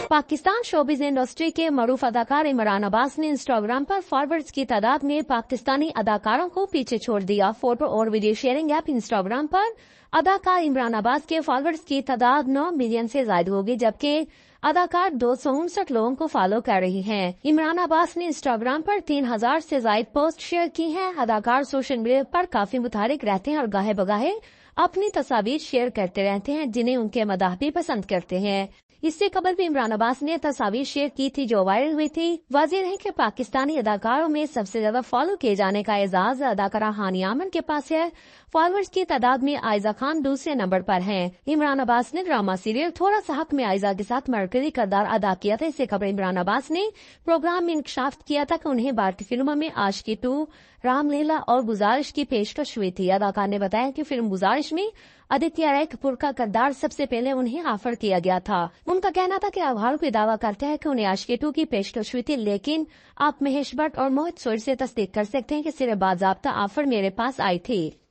Pakistan showbiz industry के मरूफ अदाकार इमरान अब्बास ने इंस्टाग्राम पर फॉलोअर्स की तादाद में पाकिस्तानी अदाकारों को पीछे छोड़ दिया। फोटो और वीडियो शेयरिंग ऐप इंस्टाग्राम पर अदाकार इमरान अब्बास के फॉलोअर्स की तादाद 9 मिलियन से ज्यादा होगी, जबकि अदाकार 259 लोगों को फॉलो कर रही हैं। इमरान अब्बास ने इंस्टाग्राम पर 3000 से ज्यादा पोस्ट शेयर की हैं। अदाकार सोशल मीडिया पर काफी मुतहरिक रहते हैं और गाहे बगाहे अपनी तस्वीर शेयर करते रहते हैं, जिन्हें उनके मदाह भी पसंद करते हैं। इससे कबल भी इमरान अब्बास ने तस्वीर शेयर की थी जो वायरल हुई थी। वाज़ेह है कि पाकिस्तानी अदाकारों में सबसे ज्यादा फॉलो किए जाने का एजाज अदाकारा हानिया आमन के पास है। फॉलोअर्स की तादाद में आयजा खान दूसरे नंबर पर हैं। इमरान अब्बास ने ड्रामा सीरियल थोड़ा सा हक में आयजा के साथ मरकजी किरदार अदा किया था। इससे खबर इमरान अब्बास ने प्रोग्राम में इंकशाफ किया था कि उन्हें भारतीय फिल्मों में आशिकी 2, रामलीला और गुजारिश की पेशकश हुई थी। अदाकार ने बताया कि फिल्म गुजारिश में आदित्य राय कपूर का किरदार सबसे पहले उन्हें ऑफर किया गया था। उनका कहना था कि अखबार कोई दावा करते हैं कि उन्हें आशिकी 2 की पेशकश हुई थी, लेकिन आप महेश भट्ट और मोहित सोरी से तस्दीक कर सकते हैं कि सिर्फ बाज़ाब्ता ऑफर मेरे पास आई थी।